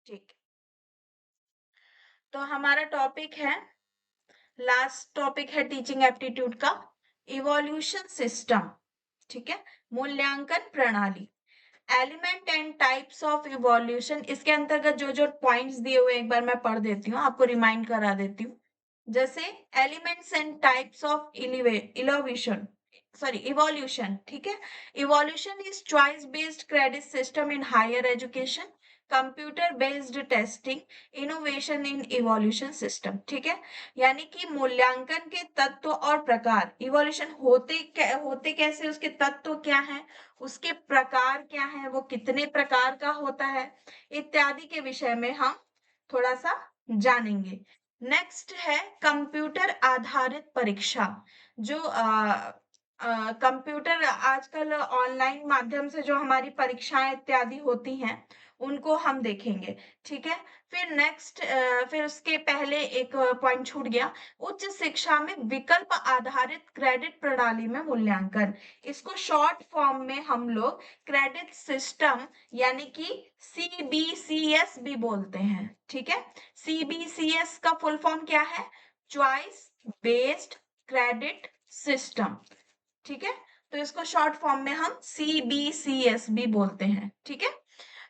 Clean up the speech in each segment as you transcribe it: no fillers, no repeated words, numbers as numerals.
ठीक है, तो हमारा टॉपिक है, लास्ट टॉपिक है टीचिंग एप्टीट्यूड का, इवोल्यूशन सिस्टम। ठीक है, मूल्यांकन प्रणाली, element and types of evolution. इसके अंतर्गत जो जो पॉइंट्स दिए हुए एक बार मैं पढ़ देती हूँ, आपको रिमाइंड करा देती हूँ। जैसे एलिमेंट्स एंड टाइप्स ऑफ इलोविशन, सॉरी इवोल्यूशन। ठीक है, evolution is choice based credit system in higher education, computer based testing, innovation in evolution system. ठीक है, यानी कि मूल्यांकन के तत्व और प्रकार, इवोल्यूशन होते कैसे, उसके तत्व क्या है, उसके प्रकार क्या है, वो कितने प्रकार का होता है, इत्यादि के विषय में हम थोड़ा सा जानेंगे। नेक्स्ट है कंप्यूटर आधारित परीक्षा। जो कंप्यूटर आजकल ऑनलाइन माध्यम से जो हमारी परीक्षाएं इत्यादि होती हैं, उनको हम देखेंगे। ठीक है, फिर नेक्स्ट, फिर उसके पहले एक पॉइंट छूट गया, उच्च शिक्षा में विकल्प आधारित क्रेडिट प्रणाली में मूल्यांकन। इसको शॉर्ट फॉर्म में हम लोग क्रेडिट सिस्टम यानी कि सीबीसीएस भी बोलते हैं। ठीक है, सीबीसीएस का फुल फॉर्म क्या है, चॉइस बेस्ड क्रेडिट सिस्टम। ठीक है, तो इसको शॉर्ट फॉर्म में हम सीबीसीएस भी बोलते हैं। ठीक है,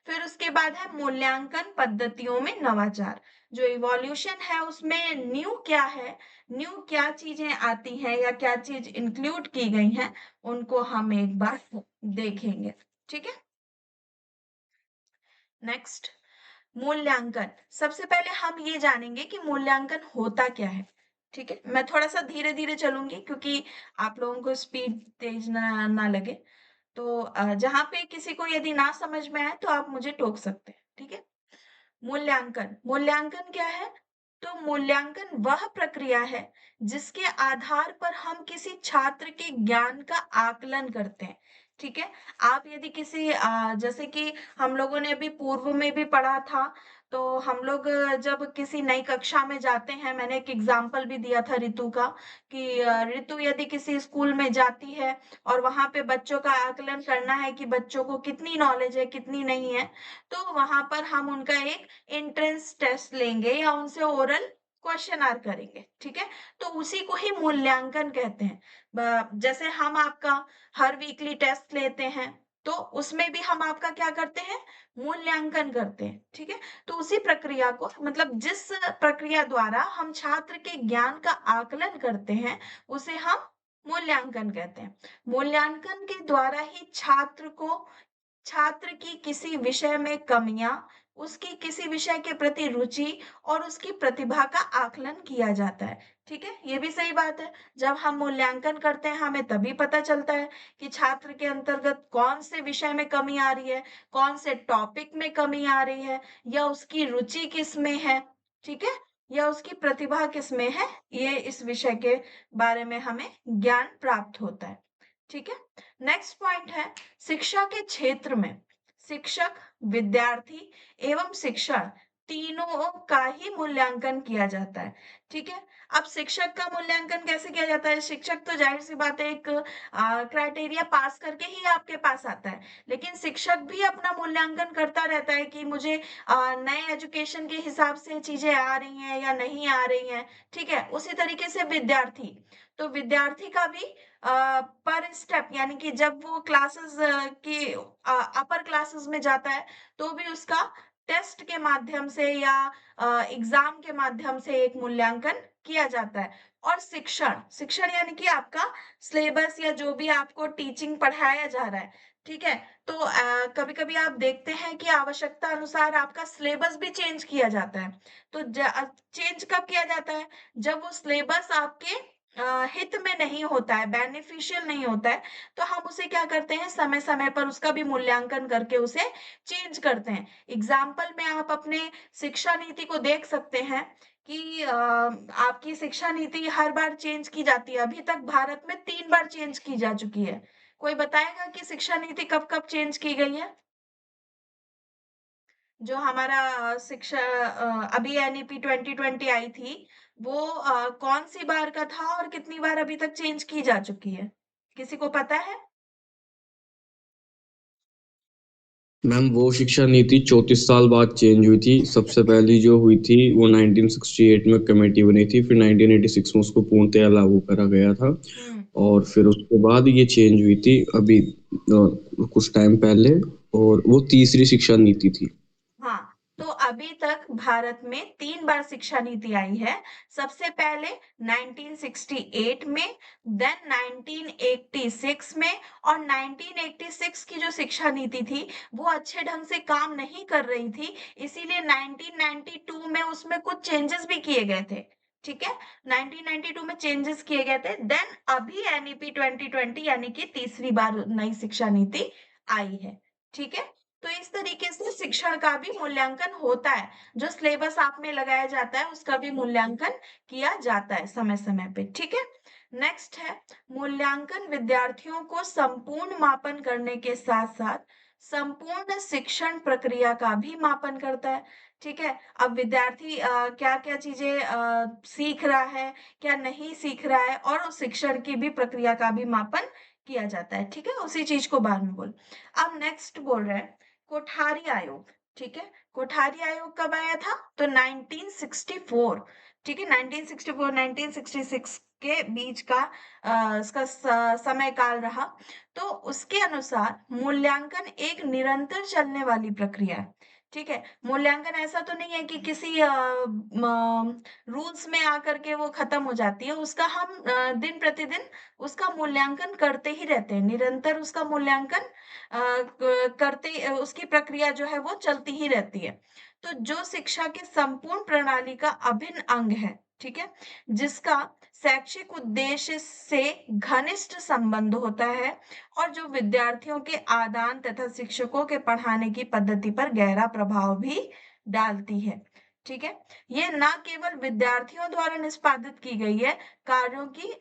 फिर उसके बाद है मूल्यांकन पद्धतियों में नवाचार। जो इवोल्यूशन है उसमें न्यू क्या है, न्यू क्या चीजें आती हैं या क्या चीज इंक्लूड की गई हैं, उनको हम एक बार देखेंगे। ठीक है, नेक्स्ट, मूल्यांकन। सबसे पहले हम ये जानेंगे कि मूल्यांकन होता क्या है। ठीक है, मैं थोड़ा सा धीरे धीरे चलूंगी क्योंकि आप लोगों को स्पीड तेज ना लगे। तो जहां पे किसी को यदि ना समझ में आए तो आप मुझे टोक सकते हैं। ठीक है, मूल्यांकन, मूल्यांकन क्या है, तो मूल्यांकन वह प्रक्रिया है जिसके आधार पर हम किसी छात्र के ज्ञान का आकलन करते हैं। ठीक है, आप यदि किसी जैसे कि हम लोगों ने अभी पूर्व में भी पढ़ा था, तो हम लोग जब किसी नई कक्षा में जाते हैं, मैंने एक एग्जाम्पल भी दिया था ऋतु का, कि ऋतु यदि किसी स्कूल में जाती है और वहां पे बच्चों का आकलन करना है कि बच्चों को कितनी नॉलेज है कितनी नहीं है, तो वहां पर हम उनका एक एंट्रेंस टेस्ट लेंगे या उनसे ओरल क्वेश्चन आर करेंगे। ठीक है, तो उसी को ही मूल्यांकन कहते हैं। जैसे हम आपका हर वीकली टेस्ट लेते हैं, तो उसमें भी हम आपका क्या करते हैं, मूल्यांकन करते हैं। ठीक है, तो उसी प्रक्रिया को, मतलब जिस प्रक्रिया द्वारा हम छात्र के ज्ञान का आकलन करते हैं, उसे हम मूल्यांकन कहते हैं। मूल्यांकन के द्वारा ही छात्र की किसी विषय में कमियां, उसकी किसी विषय के प्रति रुचि और उसकी प्रतिभा का आकलन किया जाता है। ठीक है, ये भी सही बात है। जब हम मूल्यांकन करते हैं, हमें तभी पता चलता है कि छात्र के अंतर्गत कौन से विषय में कमी आ रही है, कौन से टॉपिक में कमी आ रही है, या उसकी रुचि किस में है। ठीक है, या उसकी प्रतिभा किस में है, ये इस विषय के बारे में हमें ज्ञान प्राप्त होता है। ठीक है, नेक्स्ट पॉइंट है, शिक्षा के क्षेत्र में शिक्षक, विद्यार्थी एवं शिक्षण तीनों का ही मूल्यांकन किया जाता है। ठीक है, अब शिक्षक का मूल्यांकन कैसे किया जाता है, शिक्षक तो जाहिर सी बात है एक क्राइटेरिया पास करके ही आपके पास आता है, लेकिन शिक्षक भी अपना मूल्यांकन करता रहता है कि मुझे नए एजुकेशन के हिसाब से चीजें आ रही हैं या नहीं आ रही हैं। ठीक है, उसी तरीके से विद्यार्थी, तो विद्यार्थी का भी पर स्टेप, यानी कि जब वो क्लासेस की अपर क्लासेस में जाता है, तो भी उसका टेस्ट के माध्यम से या एग्जाम के माध्यम से एक मूल्यांकन किया जाता है। और शिक्षण, शिक्षण यानी कि आपका सिलेबस या जो भी आपको टीचिंग पढ़ाया जा रहा है। ठीक है, तो कभी कभी आप देखते हैं कि आवश्यकता अनुसार आपका सिलेबस भी चेंज किया जाता है। तो चेंज कब किया जाता है, जब वो सिलेबस आपके हित में नहीं होता है, बेनिफिशियल नहीं होता है, तो हम उसे क्या करते हैं, समय समय पर उसका भी मूल्यांकन करके उसे चेंज करते हैं। एग्जाम्पल में आप अपने शिक्षा नीति को देख सकते हैं कि आपकी शिक्षा नीति हर बार चेंज की जाती है। अभी तक भारत में 3 बार चेंज की जा चुकी है। कोई बताएगा कि शिक्षा नीति कब कब चेंज की गई है? जो हमारा शिक्षा अभी एनईपी 2020 आई थी, वो कौन सी बार का था और कितनी बार अभी तक चेंज की जा चुकी है, किसी को पता है? मैम वो शिक्षा नीति 34 साल बाद चेंज हुई थी। सबसे पहली जो हुई थी वो 1968 में कमेटी बनी थी, फिर 1986 में उसको पूर्णतया लागू करा गया था। हम्म। और फिर उसके बाद ये चेंज हुई थी अभी कुछ टाइम पहले, और वो तीसरी शिक्षा नीति थी। हाँ, तो अभी तक भारत में 3 बार शिक्षा नीति आई है। सबसे पहले 1968 में, देन 1986 में, और 1986 की जो शिक्षा नीति थी, वो अच्छे ढंग से काम नहीं कर रही थी, इसीलिए 1992 में उसमें कुछ चेंजेस भी किए गए थे। ठीक है? 1992 में चेंजेस किए गए थे, देन अभी एनईपी 2020 यानी कि तीसरी बार नई शिक्षा नीति आई है। ठीक है? तो इस तरीके से शिक्षण का भी मूल्यांकन होता है। जो सिलेबस आप में लगाया जाता है, उसका भी मूल्यांकन किया जाता है समय-समय पे। ठीक है? नेक्स्ट है, मूल्यांकन विद्यार्थियों को संपूर्ण मापन करने के साथ-साथ संपूर्ण शिक्षण प्रक्रिया का भी मापन करता है। ठीक है? अब विद्यार्थी क्या-क्या चीजें सीख रहा है, क्या नहीं सीख रहा है, और उस शिक्षण की भी प्रक्रिया का भी मापन किया जाता है। ठीक है? उसी चीज को बाद में बोल। अब नेक्स्ट बोल रहे हैं कोठारी आयोग। ठीक है? कोठारी आयोग कब आया था? तो 1964। ठीक है? 1964 1966 के बीच का इसका समय काल रहा। तो उसके अनुसार मूल्यांकन एक निरंतर चलने वाली प्रक्रिया है। ठीक है? मूल्यांकन ऐसा तो नहीं है कि किसी रूल्स में आकर के वो खत्म हो जाती है। उसका हम दिन प्रतिदिन उसका मूल्यांकन करते ही रहते हैं, निरंतर उसका मूल्यांकन उसकी प्रक्रिया जो है वो चलती ही रहती है। तो जो शिक्षा के संपूर्ण प्रणाली का अभिन्न अंग है, ठीक है, जिसका शैक्षिक उद्देश्य से घनिष्ठ संबंध होता है और जो विद्यार्थियों के आदान तथा शिक्षकों के पढ़ाने की पद्धति पर गहरा प्रभाव भी डालती है। ठीक है? ये ना केवल विद्यार्थियों द्वारा निष्पादित की गई है, कार्यों की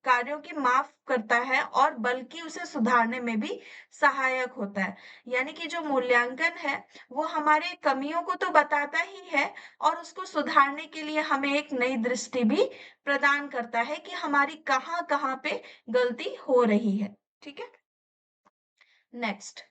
कार्यों की माफ करता है, और बल्कि उसे सुधारने में भी सहायक होता है। यानी कि जो मूल्यांकन है, वो हमारे कमियों को तो बताता ही है, और उसको सुधारने के लिए हमें एक नई दृष्टि भी प्रदान करता है कि हमारी कहाँ-कहाँ पे गलती हो रही है। ठीक है? नेक्स्ट,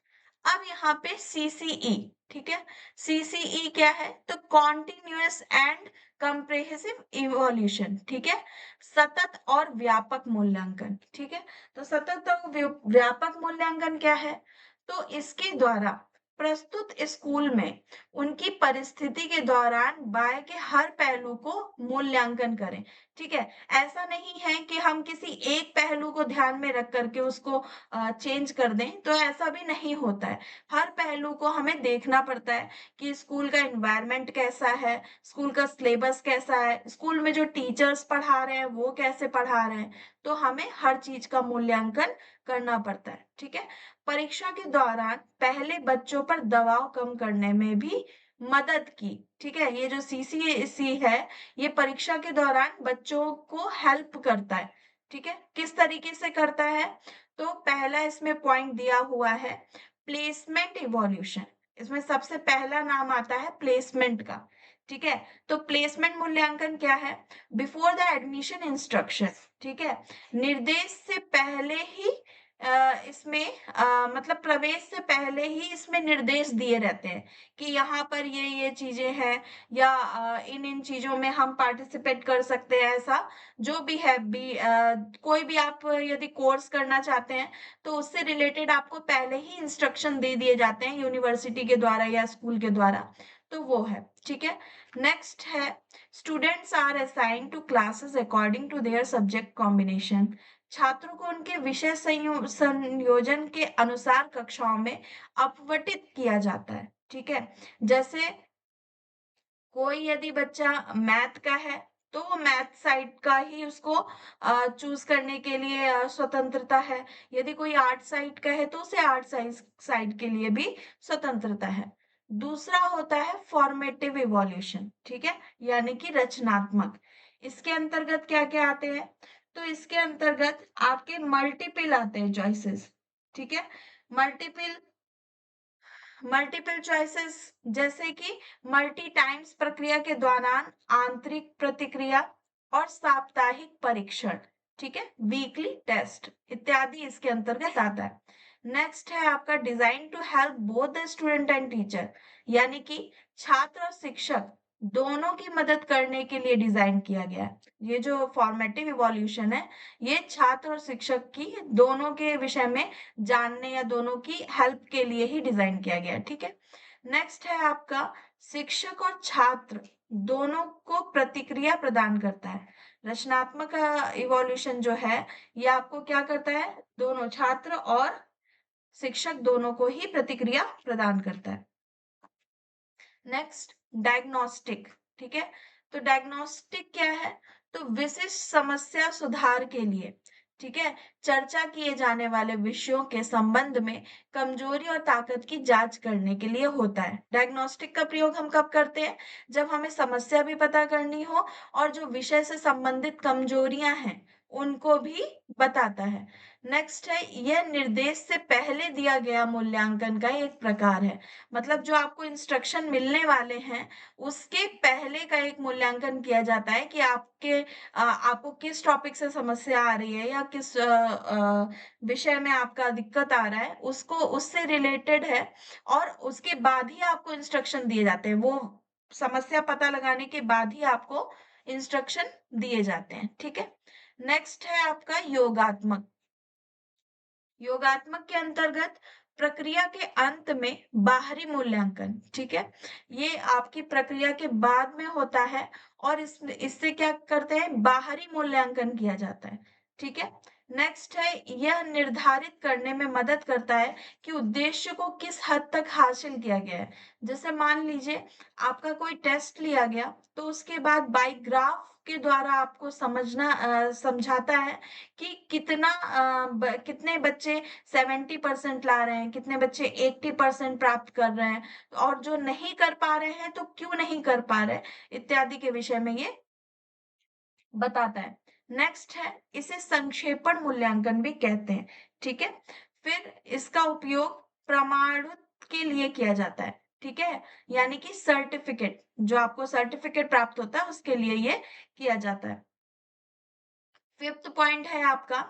अब यहाँ पे सीसीई। ठीक है? सीसीई क्या है? तो कॉन्टिन्यूअस एंड कंप्रेहेंसिव इवोल्यूशन। ठीक है? सतत और व्यापक मूल्यांकन। ठीक है? तो सतत और व्यापक मूल्यांकन क्या है? तो इसके द्वारा प्रस्तुत स्कूल में उनकी परिस्थिति के दौरान बाय के हर पहलू को मूल्यांकन करें। ठीक है? ऐसा नहीं है कि हम किसी एक पहलू को ध्यान में रख करके उसको चेंज कर दें, तो ऐसा भी नहीं होता है। हर पहलू को हमें देखना पड़ता है कि स्कूल का एनवायरनमेंट कैसा है, स्कूल का सिलेबस कैसा है, स्कूल में जो टीचर्स पढ़ा रहे हैं वो कैसे पढ़ा रहे हैं। तो हमें हर चीज का मूल्यांकन करना पड़ता है। ठीक है? परीक्षा के दौरान पहले बच्चों पर दबाव कम करने में भी मदद की। ठीक है? ये जो सीसीएसई है, ये परीक्षा के दौरान बच्चों को हेल्प करता है। ठीक है? किस तरीके से करता है? तो पहला इसमें पॉइंट दिया हुआ है प्लेसमेंट इवोल्यूशन। इसमें सबसे पहला नाम आता है प्लेसमेंट का। ठीक है? तो प्लेसमेंट मूल्यांकन क्या है? Before the admission instruction. ठीक है? निर्देश से पहले ही इसमें मतलब प्रवेश से पहले ही इसमें निर्देश दिए रहते हैं कि यहाँ पर ये चीजें हैं, या इन चीजों में हम पार्टिसिपेट कर सकते हैं। ऐसा जो भी है कोई भी आप यदि कोर्स करना चाहते हैं, तो उससे रिलेटेड आपको पहले ही इंस्ट्रक्शन दे दिए जाते हैं यूनिवर्सिटी के द्वारा या स्कूल के द्वारा। तो वो है। ठीक है? नेक्स्ट है students are assigned to classes according to their subject combination. छात्रों को उनके विषय संयोजन के अनुसार कक्षाओं में अपवर्तित किया जाता है। ठीक है? जैसे कोई यदि बच्चा मैथ का है, तो वो मैथ साइड का ही उसको चूज करने के लिए स्वतंत्रता है। यदि कोई आर्ट साइड का है, तो उसे आर्ट साइड के लिए भी स्वतंत्रता है। दूसरा होता है फॉर्मेटिव इवोल्यूशन। ठीक है? यानी कि रचनात्मक। इसके अंतर्गत क्या क्या आते हैं? तो इसके अंतर्गत आपके मल्टीपल आते हैं चॉइसेस। ठीक है? मल्टीपल मल्टीपल चॉइसेस, जैसे कि मल्टी टाइम्स प्रक्रिया के दौरान आंतरिक प्रतिक्रिया और साप्ताहिक परीक्षण। ठीक है? वीकली टेस्ट इत्यादि इसके अंतर्गत आता है। नेक्स्ट है आपका design to help both the student and teacher, यानी कि छात्र और शिक्षक दोनों की मदद करने के लिए डिजाइन किया गया है। ये जो फॉर्मेटिव इवोल्यूशन है, ये छात्र और शिक्षक की दोनों के विषय में जानने या दोनों की हेल्प के लिए ही डिजाइन किया गया है, ठीक है। नेक्स्ट है आपका शिक्षक और छात्र दोनों को प्रतिक्रिया प्रदान करता है। रचनात्मक इवोल्यूशन जो है, ये आपको क्या करता है, दोनों छात्र और शिक्षक दोनों को ही प्रतिक्रिया प्रदान करता है। नेक्स्ट डायग्नोस्टिक, ठीक है। तो डायग्नोस्टिक क्या है, तो विशिष्ट समस्या सुधार के लिए, ठीक है, चर्चा किए जाने वाले विषयों के संबंध में कमजोरी और ताकत की जांच करने के लिए होता है। डायग्नोस्टिक का प्रयोग हम कब करते हैं, जब हमें समस्या भी पता करनी हो और जो विषय से संबंधित कमजोरियां हैं उनको भी बताता है। नेक्स्ट है, यह निर्देश से पहले दिया गया मूल्यांकन का एक प्रकार है। मतलब जो आपको इंस्ट्रक्शन मिलने वाले हैं, उसके पहले का एक मूल्यांकन किया जाता है कि आपको किस टॉपिक से समस्या आ रही है या किस विषय में आपका दिक्कत आ रहा है, उसको उससे रिलेटेड है और उसके बाद ही आपको इंस्ट्रक्शन दिए जाते हैं। वो समस्या पता लगाने के बाद ही आपको इंस्ट्रक्शन दिए जाते हैं, ठीक है। नेक्स्ट है आपका योगात्मक। योगात्मक के अंतर्गत प्रक्रिया के अंत में बाहरी मूल्यांकन, ठीक है, ये आपकी प्रक्रिया के बाद में होता है और इससे क्या करते हैं, बाहरी मूल्यांकन किया जाता है, ठीक है। नेक्स्ट है, यह निर्धारित करने में मदद करता है कि उद्देश्य को किस हद तक हासिल किया गया है। जैसे मान लीजिए आपका कोई टेस्ट लिया गया, तो उसके बाद बाई ग्राफ के द्वारा आपको समझाता है कि कितने बच्चे 70% ला रहे हैं, कितने बच्चे 80% प्राप्त कर रहे हैं और जो नहीं कर पा रहे हैं तो क्यों नहीं कर पा रहे, इत्यादि के विषय में ये बताता है। नेक्स्ट है, इसे संक्षेपण मूल्यांकन भी कहते हैं, ठीक है। फिर इसका उपयोग प्रमाणित के लिए किया जाता है, ठीक है, यानी कि सर्टिफिकेट, जो आपको सर्टिफिकेट प्राप्त होता है उसके लिए ये किया जाता है। फिफ्थ पॉइंट है आपका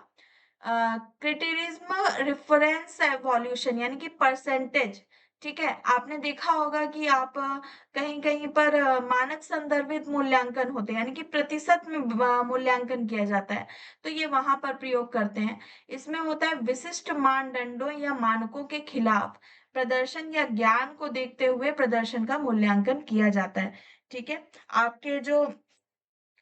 क्रिटेरिज्म रेफरेंस एवोल्यूशन, यानी कि परसेंटेज, ठीक है। आपने देखा होगा कि आप कहीं कहीं पर मानक संदर्भित मूल्यांकन होते हैं, यानी कि प्रतिशत में मूल्यांकन किया जाता है, तो ये वहां पर प्रयोग करते हैं। इसमें होता है विशिष्ट मानदंडों या मानकों के खिलाफ प्रदर्शन या ज्ञान को देखते हुए प्रदर्शन का मूल्यांकन किया जाता है, ठीक है। आपके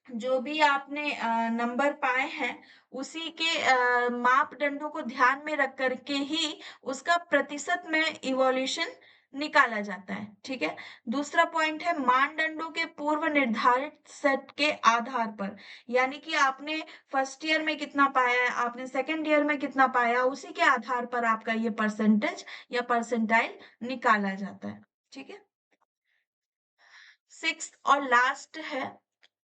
जो भी आपने नंबर पाए हैं, उसी के मापदंडों को ध्यान में रख करके ही उसका प्रतिशत में इवोल्यूशन निकाला जाता है, ठीक है। दूसरा पॉइंट है मानदंडों के पूर्व निर्धारित सेट के आधार पर, यानी कि आपने फर्स्ट ईयर में कितना पाया है, आपने सेकंड ईयर में कितना पाया, उसी के आधार पर आपका ये परसेंटेज या परसेंटाइल निकाला जाता है, ठीक है। सिक्स्थ और लास्ट है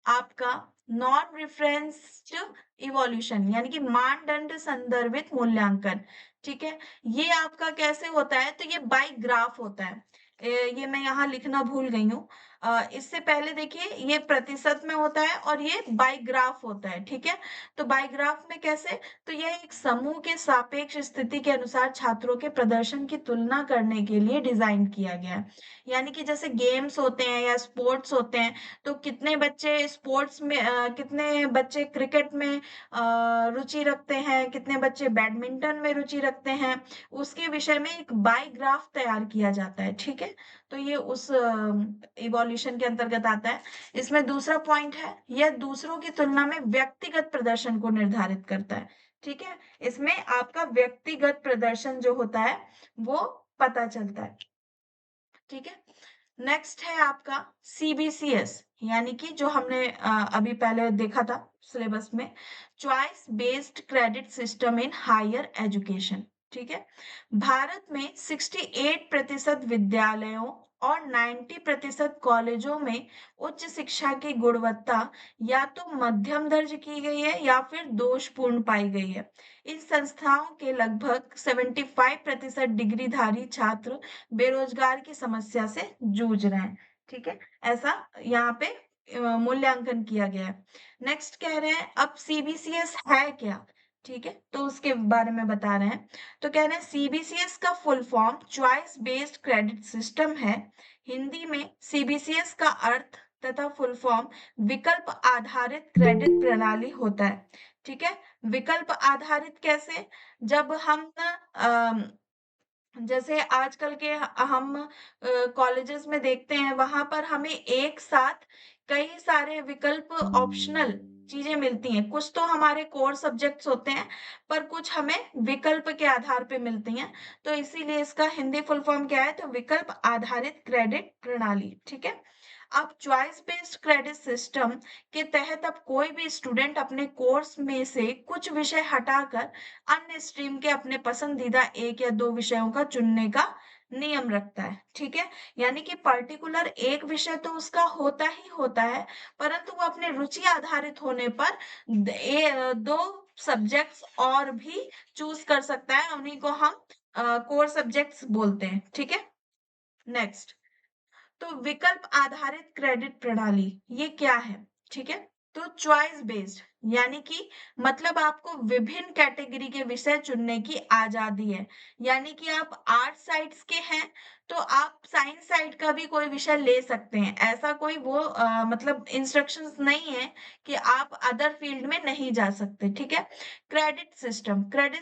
आपका नॉन रिफरेंस्ड इवोल्यूशन, यानी कि मानदंड संदर्भित मूल्यांकन, ठीक है। ये आपका कैसे होता है, तो ये बाई ग्राफ होता है। ये मैं यहाँ लिखना भूल गई हूँ। इससे पहले देखिए ये प्रतिशत में होता है और ये बाई ग्राफ होता है, ठीक है। तो बाई ग्राफ में कैसे, तो यह एक समूह के सापेक्ष स्थिति के अनुसार छात्रों के प्रदर्शन की तुलना करने के लिए डिजाइन किया गया है। यानी कि जैसे गेम्स होते हैं या स्पोर्ट्स होते हैं, तो कितने बच्चे स्पोर्ट्स में कितने बच्चे क्रिकेट में रुचि रखते हैं, कितने बच्चे बैडमिंटन में रुचि रखते हैं, उसके विषय में एक बाई ग्राफ तैयार किया जाता है, ठीक है। तो ये उस इवोल्यूशन के अंतर्गत आता है। इसमें दूसरा पॉइंट है, यह दूसरों की तुलना में व्यक्तिगत प्रदर्शन को निर्धारित करता है, ठीक है। इसमें आपका व्यक्तिगत प्रदर्शन जो होता है वो पता चलता है, ठीक है। नेक्स्ट है आपका सीबीसीएस, यानी कि जो हमने अभी पहले देखा था सिलेबस में, choice based credit system in higher education, ठीक है। भारत में 68% विद्यालयों और 90% कॉलेजों में उच्च शिक्षा की गुणवत्ता या तो मध्यम दर्ज की गई है या फिर दोषपूर्ण पाई गई है। इन संस्थाओं के लगभग 75% डिग्रीधारी छात्र बेरोजगार की समस्या से जूझ रहे हैं, ठीक है। ऐसा यहाँ पे मूल्यांकन किया गया है। नेक्स्ट कह रहे हैं अब सीबीसीएस है क्या, ठीक है, तो उसके बारे में बता रहे हैं। तो कह रहे हैं सीबीसीएस का full form choice based credit system है। हिंदी में सीबीसीएस का अर्थ तथा फुल फॉर्म विकल्प आधारित क्रेडिट प्रणाली होता है। ठीक है, विकल्प आधारित कैसे? जब हम ना जैसे आजकल के हम कॉलेजेस में देखते हैं, वहां पर हमें एक साथ कई सारे विकल्प ऑप्शनल चीजें मिलती हैं। कुछ तो हमारे कोर सब्जेक्ट्स होते हैं, पर कुछ हमें विकल्प के आधार पे मिलती हैं। तो इसीलिए इसका हिंदी फुल फॉर्म क्या है? तो विकल्प आधारित क्रेडिट प्रणाली। ठीक है, अब चॉइस बेस्ड क्रेडिट सिस्टम के तहत अब कोई भी स्टूडेंट अपने कोर्स में से कुछ विषय हटाकर अन्य स्ट्रीम के अपने पसंदीदा एक या दो विषयों का चुनने का नियम रखता है। ठीक है, यानी कि पर्टिकुलर एक विषय तो उसका होता ही होता है, परंतु वो अपने रुचि आधारित होने पर दो सब्जेक्ट्स और भी चूज कर सकता है। उन्हीं को हम कोर सब्जेक्ट्स बोलते हैं। ठीक है, नेक्स्ट। तो विकल्प आधारित क्रेडिट प्रणाली ये क्या है? ठीक है, तो चॉइस बेस्ड यानी कि मतलब आपको विभिन्न कैटेगरी के विषय चुनने की आजादी है। यानी कि आप आर्ट साइड्स के हैं तो आप साइंस साइड का भी कोई विषय ले सकते हैं। ऐसा कोई वो मतलब इंस्ट्रक्शंस नहीं है कि आप अदर फील्ड में नहीं जा सकते। ठीक है, क्रेडिट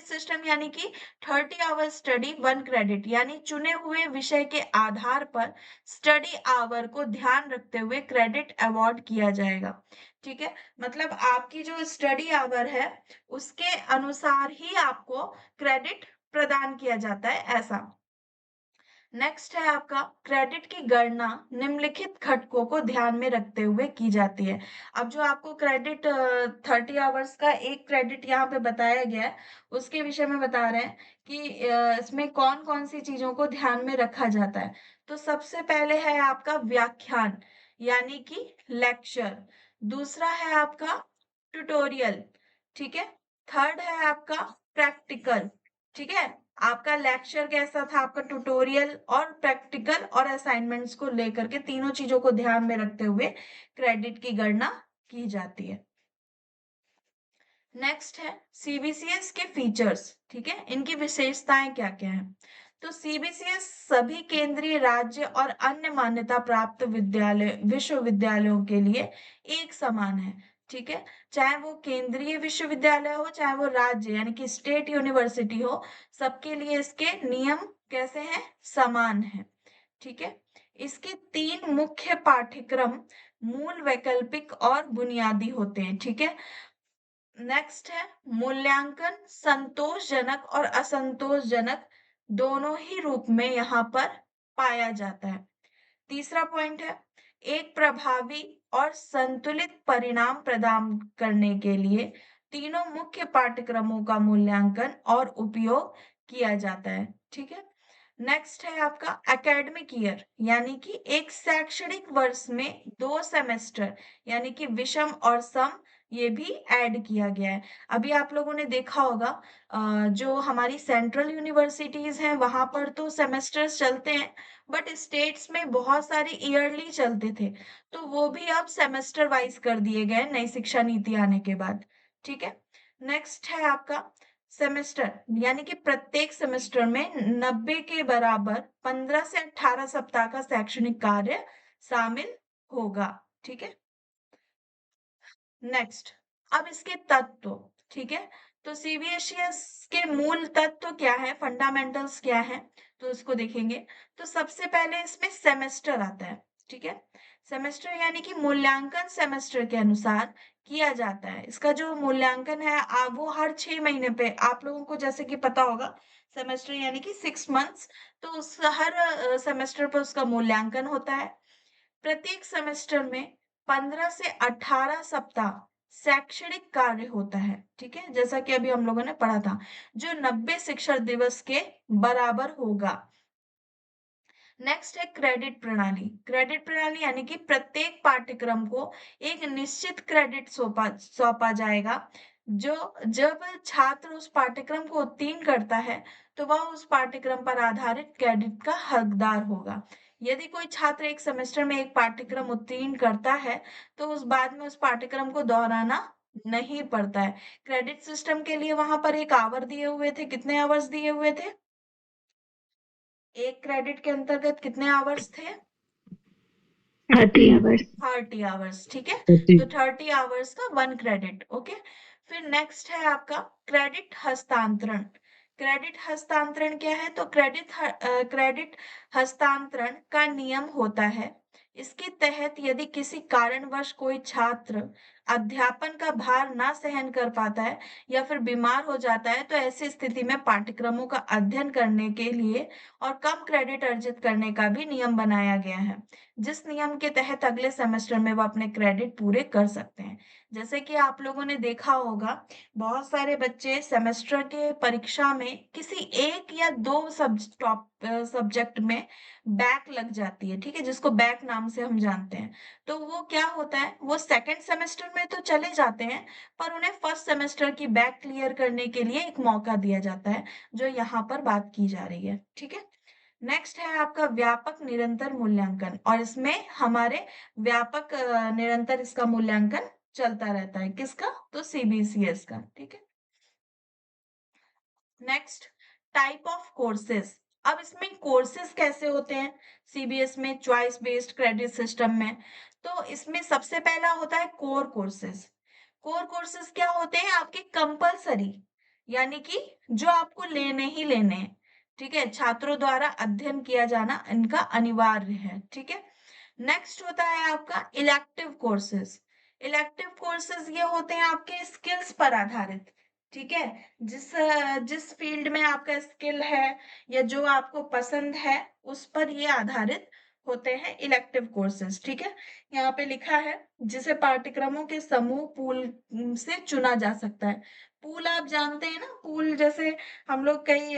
सिस्टम यानी कि 30 आवर स्टडी 1 क्रेडिट, यानी चुने हुए विषय के आधार पर स्टडी आवर को ध्यान रखते हुए क्रेडिट अवार्ड किया जाएगा। ठीक है, मतलब आपकी जो स्टडी आवर है उसके अनुसार ही आपको क्रेडिट प्रदान किया जाता है, ऐसा। नेक्स्ट है आपका क्रेडिट की गणना निम्नलिखित घटकों को ध्यान में रखते हुए की जाती है। अब जो आपको क्रेडिट 30 आवर्स का एक क्रेडिट यहाँ पे बताया गया है, उसके विषय में बता रहे हैं कि इसमें कौन कौन सी चीजों को ध्यान में रखा जाता है। तो सबसे पहले है आपका व्याख्यान यानी कि लेक्चर। दूसरा है आपका ट्यूटोरियल। ठीक है, थर्ड है आपका प्रैक्टिकल। ठीक है, आपका लेक्चर कैसा था? आपका ट्यूटोरियल और प्रैक्टिकल और असाइनमेंट्स को लेकर के तीनों चीजों को ध्यान में रखते हुए क्रेडिट की गणना की जाती है। नेक्स्ट है सीबीसीएस के फीचर्स। ठीक है, इनकी विशेषताएं क्या क्या है? तो सीबीसीएस सभी केंद्रीय, राज्य और अन्य मान्यता प्राप्त विश्वविद्यालयों के लिए एक समान है। ठीक है, चाहे वो केंद्रीय विश्वविद्यालय हो, चाहे वो राज्य यानी कि स्टेट यूनिवर्सिटी हो, सबके लिए इसके नियम कैसे हैं? समान है। ठीक है, इसके 3 मुख्य पाठ्यक्रम मूल, वैकल्पिक और बुनियादी होते हैं। ठीक है, नेक्स्ट है मूल्यांकन संतोषजनक और असंतोषजनक दोनों ही रूप में यहाँ पर पाया जाता है। तीसरा पॉइंट है एक प्रभावी और संतुलित परिणाम प्रदान करने के लिए तीनों मुख्य पाठ्यक्रमों का मूल्यांकन और उपयोग किया जाता है। ठीक है, नेक्स्ट है आपका एकेडमिक ईयर यानी कि एक शैक्षणिक वर्ष में 2 सेमेस्टर यानी कि विषम और सम ये भी ऐड किया गया है। अभी आप लोगों ने देखा होगा जो हमारी सेंट्रल यूनिवर्सिटीज हैं वहां पर तो सेमेस्टर्स चलते हैं, बट स्टेट्स में बहुत सारे ईयरली चलते थे, तो वो भी अब सेमेस्टर वाइज कर दिए गए नई शिक्षा नीति आने के बाद। ठीक है, नेक्स्ट है आपका सेमेस्टर यानी कि प्रत्येक सेमेस्टर में 90 के बराबर 15 से 18 सप्ताह का शैक्षणिक कार्य शामिल होगा। ठीक है, नेक्स्ट। अब इसके तत्व। ठीक है, तो सीबीएसईएस के मूल तत्व क्या है, फंडामेंटल्स क्या है, तो उसको देखेंगे। तो सबसे पहले इसमें सेमेस्टर आता है। ठीक है, सेमेस्टर यानी कि मूल्यांकन सेमेस्टर के अनुसार किया जाता है। इसका जो मूल्यांकन है वो हर 6 महीने पे, आप लोगों को जैसे कि पता होगा सेमेस्टर यानी कि 6 मंथ्स, तो उस हर सेमेस्टर पर उसका मूल्यांकन होता है। प्रत्येक सेमेस्टर में 15 से 18 सप्ताह शैक्षणिक कार्य होता है। ठीक है, जैसा कि अभी हम लोगों ने पढ़ा था, जो 90 शिक्षण दिवस के बराबर होगा। नेक्स्ट है क्रेडिट प्रणाली। क्रेडिट प्रणाली यानी कि प्रत्येक पाठ्यक्रम को एक निश्चित क्रेडिट सौंपा सौंपा जाएगा। जो जब छात्र उस पाठ्यक्रम को उत्तीर्ण करता है तो वह उस पाठ्यक्रम पर आधारित क्रेडिट का हकदार होगा। यदि कोई छात्र एक सेमेस्टर में एक पाठ्यक्रम उत्तीर्ण करता है तो उस बाद में उस पाठ्यक्रम को दोहराना नहीं पड़ता है। क्रेडिट सिस्टम के लिए वहां पर एक आवर दिए हुए थे, कितने आवर्स दिए हुए थे? एक क्रेडिट के अंतर्गत कितने आवर्स थे? 30 आवर्स। 30 आवर्स, ठीक है। 30। तो 30 आवर्स का 1 क्रेडिट, ओके। फिर नेक्स्ट है आपका क्रेडिट हस्तांतरण। क्रेडिट हस्तांतरण क्या है? तो क्रेडिट हस्तांतरण का नियम होता है, इसके तहत यदि किसी कारणवश कोई छात्र अध्यापन का भार ना सहन कर पाता है या फिर बीमार हो जाता है, तो ऐसी स्थिति में पाठ्यक्रमों का अध्ययन करने के लिए और कम क्रेडिट अर्जित करने का भी नियम बनाया गया है, जिस नियम के तहत अगले सेमेस्टर में वो अपने क्रेडिट पूरे कर सकते हैं। जैसे कि आप लोगों ने देखा होगा, बहुत सारे बच्चे सेमेस्टर के परीक्षा में किसी एक या दो सब्जेक्ट में बैक लग जाती है, ठीक है, जिसको बैक नाम से हम जानते हैं। तो वो क्या होता है, वो सेकंड सेमेस्टर में तो चले जाते हैं, पर उन्हें फर्स्ट सेमेस्टर की बैक क्लियर करने के लिए एक मौका दिया जाता है, जो यहाँ पर बात की जा रही है, ठीक है। नेक्स्ट है आपका व्यापक निरंतर मूल्यांकन, और इसमें हमारे व्यापक निरंतर इसका मूल्यांकन चलता रहता है, किसका? तो सीबीसीएस का, ठीक है। Next, type of courses. अब इसमें कोर्सेज कैसे होते हैं सीबीएस में, चॉइस बेस्ड क्रेडिट सिस्टम में? तो इसमें सबसे पहला होता है कोर कोर्सेज। कोर कोर्सेज क्या होते हैं? आपके कंपलसरी, यानी कि जो आपको लेने ही लेने हैं, ठीक है, छात्रों द्वारा अध्ययन किया जाना इनका अनिवार्य है, ठीक है। नेक्स्ट होता है आपका इलेक्टिव कोर्सेज। इलेक्टिव कोर्सेज ये होते हैं आपके स्किल्स पर आधारित, ठीक है, जिस फील्ड में आपका स्किल है या जो आपको पसंद है, उस पर ये आधारित होते हैं इलेक्टिव कोर्सेज, ठीक है। यहाँ पे लिखा है जिसे पाठ्यक्रमों के समूह पूल से चुना जा सकता है। पूल आप जानते हैं ना, पूल जैसे हम लोग कई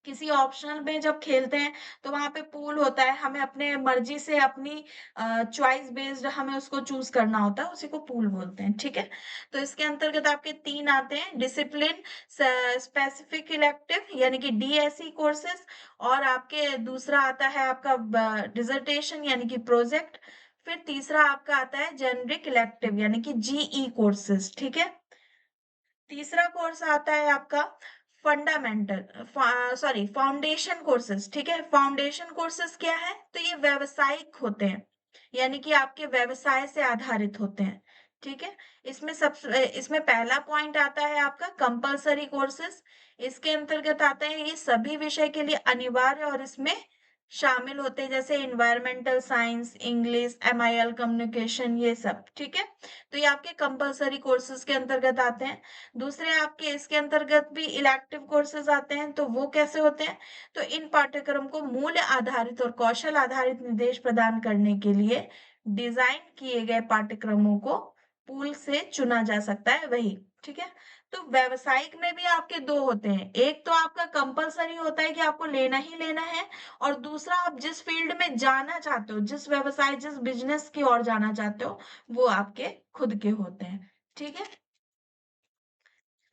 किसी ऑप्शनल में जब खेलते हैं, तो वहां पे पूल होता है, हमें अपने मर्जी से अपनी चॉइस बेस्ड हमें उसको चूज करना होता है, उसी को पूल बोलते हैं, ठीक है। तो इसके अंतर्गत आपके 3 आते हैं, डिसिप्लिन स्पेसिफिक इलेक्टिव यानी कि डीएसई कोर्सेज, और आपके दूसरा आता है आपका डिसर्टेशन यानी कि प्रोजेक्ट। फिर तीसरा आपका आता है जेनरिक इलेक्टिव यानी कि जीई कोर्सेज, ठीक है। तीसरा कोर्स आता है आपका फंडामेंटल सॉरी फाउंडेशन कोर्सेज, ठीक है। फाउंडेशन कोर्सेज क्या है? तो ये व्यवसायिक होते हैं, यानी कि आपके व्यवसाय से आधारित होते हैं, ठीक है। इसमें पहला पॉइंट आता है आपका कंपलसरी कोर्सेज। इसके अंतर्गत आता है ये सभी विषय के लिए अनिवार्य और इसमें शामिल होते हैं, जैसे environmental science, English, MIL communication, ये सब, ठीक है। तो ये आपके कंपलसरी कोर्सेज के अंतर्गत आते हैं। दूसरे आपके इसके अंतर्गत भी इलेक्टिव कोर्सेज आते हैं, तो वो कैसे होते हैं? तो इन पाठ्यक्रम को मूल्य आधारित और कौशल आधारित निर्देश प्रदान करने के लिए डिजाइन किए गए पाठ्यक्रमों को पूल से चुना जा सकता है, वही, ठीक है। तो व्यावसायिक में भी आपके दो होते हैं, एक तो आपका कंपलसरी होता है कि आपको लेना ही लेना है, और दूसरा आप जिस फील्ड में जाना चाहते हो, जिस व्यवसाय, जिस बिजनेस की ओर जाना चाहते हो, वो आपके खुद के होते हैं, ठीक है।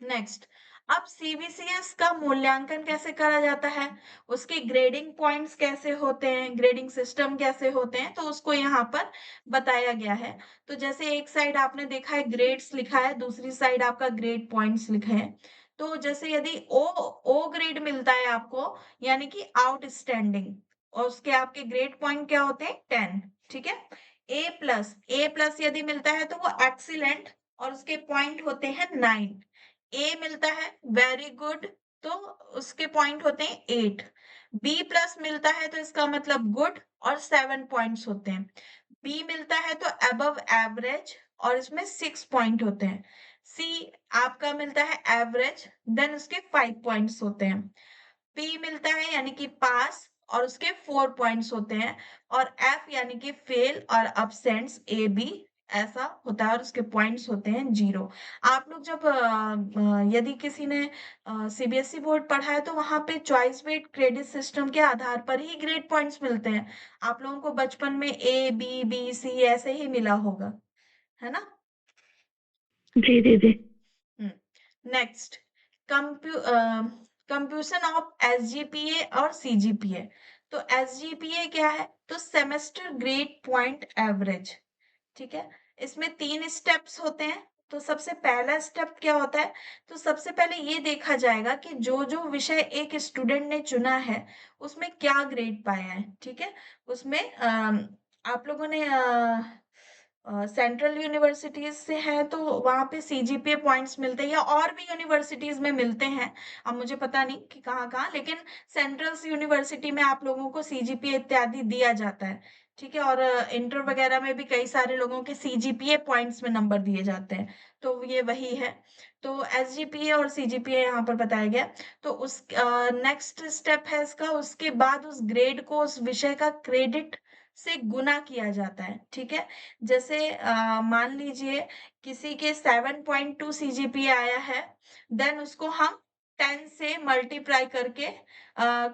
नेक्स्ट, अब सीबीसीएस का मूल्यांकन कैसे करा जाता है, उसके ग्रेडिंग पॉइंट्स कैसे होते हैं, ग्रेडिंग सिस्टम कैसे होते हैं, तो उसको यहाँ पर बताया गया है। तो जैसे एक साइड आपने देखा है ग्रेड्स लिखा है, दूसरी साइड आपका ग्रेड पॉइंट्स लिखे हैं। तो जैसे यदि ओ ग्रेड मिलता है आपको, यानी कि आउटस्टैंडिंग, और उसके आपके ग्रेड पॉइंट क्या होते हैं? 10, ठीक है। ए प्लस यदि मिलता है तो वो एक्सीलेंट, और उसके पॉइंट होते हैं 9। ए मिलता है वेरी गुड, तो उसके पॉइंट होते हैं 8। बी प्लस मिलता है तो इसका मतलब गुड, और 7 पॉइंट्स होते हैं। बी मिलता है तो अबव एवरेज, और इसमें 6 पॉइंट होते हैं। सी आपका मिलता है एवरेज, देन उसके 5 पॉइंट्स होते हैं। पी मिलता है यानी कि पास, और उसके 4 पॉइंट्स होते हैं। और एफ यानी कि फेल और अब्सेंट्स, ए बी ऐसा होता है, और उसके पॉइंट्स होते हैं 0। आप लोग जब यदि किसी ने सीबीएसई बोर्ड पढ़ा है, तो वहां पे चॉइस बेस्ड क्रेडिट सिस्टम के आधार पर ही ग्रेड पॉइंट्स मिलते हैं। आप लोगों को बचपन में A B B C ऐसे ही मिला होगा, है ना? जी दीदी। नेक्स्ट, कंप्यूशन ऑफ एसजीपीए और सीजीपीए। तो एसजीपीए क्या है? तो सेमेस्टर ग्रेड पॉइंट एवरेज, ठीक है। इसमें 3 स्टेप्स होते हैं। तो सबसे पहला स्टेप क्या होता है? तो सबसे पहले ये देखा जाएगा कि जो-जो विषय एक स्टूडेंट ने चुना है, उसमें क्या ग्रेड पाया है, ठीक है? उसमें आप लोगों ने सेंट्रल यूनिवर्सिटीज़ से है तो वहाँ पे सीजीपीए पॉइंट्स मिलते हैं या और भी यूनिवर्सिटीज़ में मिलते हैं। अब मुझे पता नहीं कि कहाँ-कहाँ, लेकिन सेंट्रल यूनिवर्सिटी में आप लोगों को सीजीपीए इत्यादि दिया जाता है, ठीक है? और इंटर वगैरह में भी कई सारे लोगों के सीजीपीए पॉइंट्स में नंबर दिए जाते हैं, तो ये वही है। तो एसजीपीए और सीजीपीए यहाँ पर बताया गया। तो नेक्स्ट स्टेप है इसका, उसके बाद उस ग्रेड को उस विषय का क्रेडिट से गुना किया जाता है, ठीक है? जैसे मान लीजिए किसी के 7.2 सीजीपीए आया है, देन उसको हम 10 से मल्टीप्लाई करके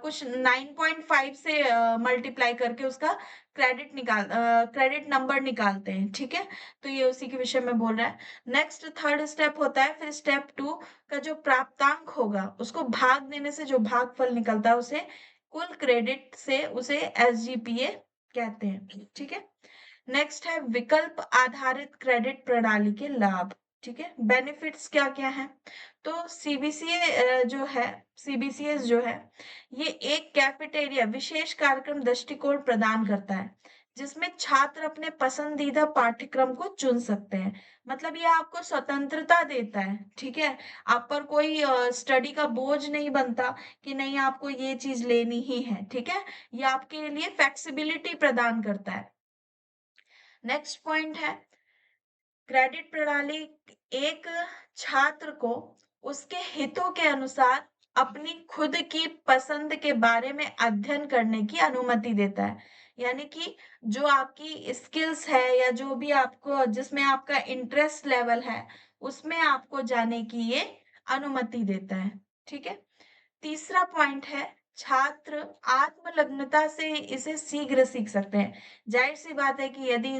कुछ 9.5 से मल्टीप्लाई करके उसका क्रेडिट नंबर निकालते हैं, ठीक है? तो ये उसी के विषय में बोल रहा है। नेक्स्ट थर्ड स्टेप होता है, फिर स्टेप 2 का जो प्राप्तांक होगा, उसको भाग देने से जो भागफल निकलता है, उसे कुल क्रेडिट से उसे एसजीपीए कहते हैं, ठीक है? नेक्स्ट है विकल्प आधारित क्रेडिट प्रणाली के लाभ, ठीक है? बेनिफिट्स क्या-क्या हैं? तो सीबीसीएस जो है, ये एक कैफेटेरिया विशेष कार्यक्रम दृष्टिकोण प्रदान करता है, जिसमें छात्र अपने पसंदीदा पाठ्यक्रम को चुन सकते हैं। मतलब ये आपको स्वतंत्रता देता है, ठीक है? आप पर कोई स्टडी का बोझ नहीं बनता कि नहीं आपको ये चीज़ लेनी ही है, ठीक है? ये आपके लिए फ्लेक्सिबिलिटी प्रदान करता है। नेक्स्ट पॉइंट है क्रेडिट प्रणाली एक छात्र को उसके हितों के अनुसार अपनी खुद की पसंद के बारे में अध्ययन करने की अनुमति देता है। यानी कि जो आपकी स्किल्स है या जो भी आपको जिसमें आपका इंटरेस्ट लेवल है, उसमें आपको जाने की ये अनुमति देता है। ठीक है? तीसरा पॉइंट है छात्र आत्मलग्नता से इसे शीघ्र सीख सकते हैं। जाहिर-सी बात है कि यदि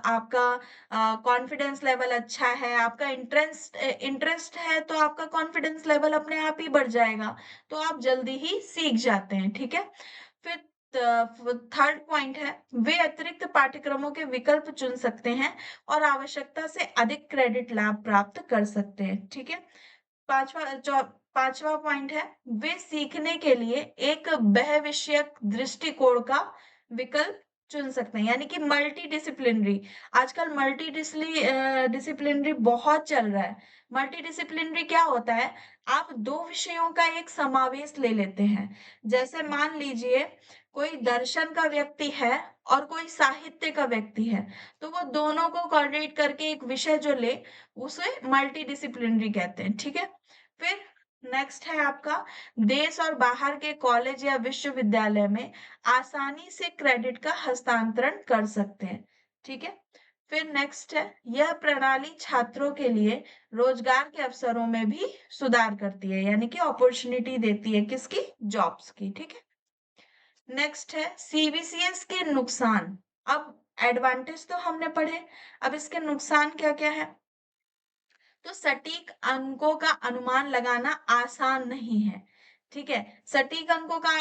आपका कॉन्फिडेंस लेवल अच्छा है, आपका इंटरेस्ट है तो आपका कॉन्फिडेंस लेवल अपने आप ही बढ़ जाएगा, तो आप जल्दी ही सीख जाते हैं, ठीक है? फिर थर्ड पॉइंट है वे अतिरिक्त पाठ्यक्रमों के विकल्प चुन सकते हैं और आवश्यकता से अधिक क्रेडिट लाभ प्राप्त कर सकते हैं, ठीक है? पांचवा पॉइंट है वे सीखने के लिए एक बहुविषयक दृष्टिकोण का विकल्प चुन सकते हैं यानी कि मल्टी डिसिप्लिनरी आजकल डिसिप्लिनरी बहुत चल रहा है मल्टी डिसिप्लिनरी क्या होता है आप दो विषयों का एक समावेश ले लेते हैं जैसे मान लीजिए कोई दर्शन का व्यक्ति है और कोई साहित्य का व्यक्ति है तो वो दोनों को कोऑर्डिनेट करके एक विषय जो ले उसे मल्टी डिसिप्लिनरी कहते हैं ठीक है फिर नेक्स्ट है आपका देश और बाहर के कॉलेज या विश्वविद्यालय में आसानी से क्रेडिट का हस्तांतरण कर सकते हैं ठीक है फिर नेक्स्ट है यह प्रणाली छात्रों के लिए रोजगार के अवसरों में भी सुधार करती है यानी कि अपॉर्चुनिटी देती है किसकी जॉब्स की ठीक है नेक्स्ट है सीबीसीएस के नुकसान अब एडवांटेज तो हमने पढ़े अब इसके नुकसान क्या क्या है तो सटीक अंकों का अनुमान लगाना आसान नहीं है ठीक है सटीक अंकों का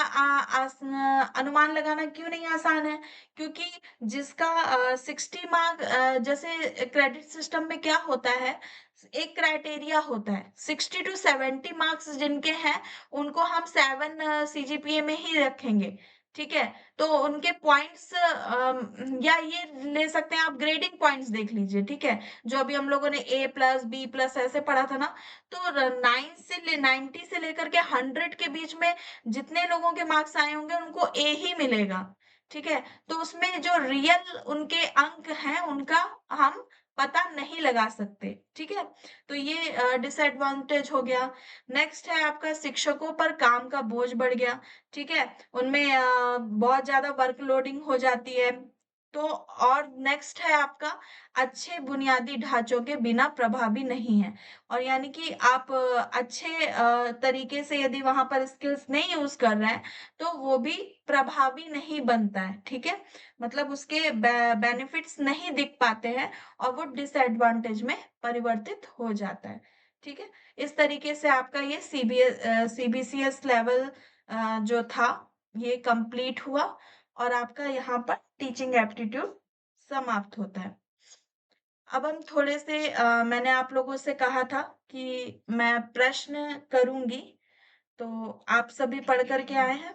अनुमान लगाना क्यों नहीं आसान है क्योंकि जिसका 60 मार्क जैसे क्रेडिट सिस्टम में क्या होता है एक क्राइटेरिया होता है 60 to 70 मार्क्स जिनके हैं उनको हम 7 सीजीपीए में ही रखेंगे ठीक है तो उनके पॉइंट्स या ये ले सकते हैं आप ग्रेडिंग पॉइंट्स देख लीजिए ठीक है जो अभी हम लोगों ने A+B+ ऐसे पढ़ा था ना तो 90 से लेकर के 100 के बीच में जितने लोगों के मार्क्स आए होंगे उनको ए ही मिलेगा ठीक है तो उसमें जो रियल उनके अंक हैं उनका हम पता नहीं लगा सकते ठीक है तो ये डिसएडवांटेज हो गया नेक्स्ट है आपका शिक्षकों पर काम का बोझ बढ़ गया ठीक है उनमें बहुत ज्यादा वर्कलोडिंग हो जाती है तो और नेक्स्ट है आपका अच्छे बुनियादी ढांचों के बिना प्रभावी नहीं है और यानी कि आप अच्छे तरीके से यदि वहां पर स्किल्स नहीं यूज कर रहे हैं तो वो भी प्रभावी नहीं बनता है ठीक है मतलब उसके बेनिफिट्स नहीं दिख पाते हैं और वो डिसएडवांटेज में परिवर्तित हो जाता है ठीक है इस तरीके से आपका ये सीबीसीएस लेवल जो था ये कंप्लीट हुआ और आपका यहाँ पर टीचिंग एप्टीट्यूड समाप्त होता है अब हम थोड़े से मैंने आप लोगों से कहा था कि मैं प्रश्न करूँगी, तो आप सभी पढ़ कर के आए हैं?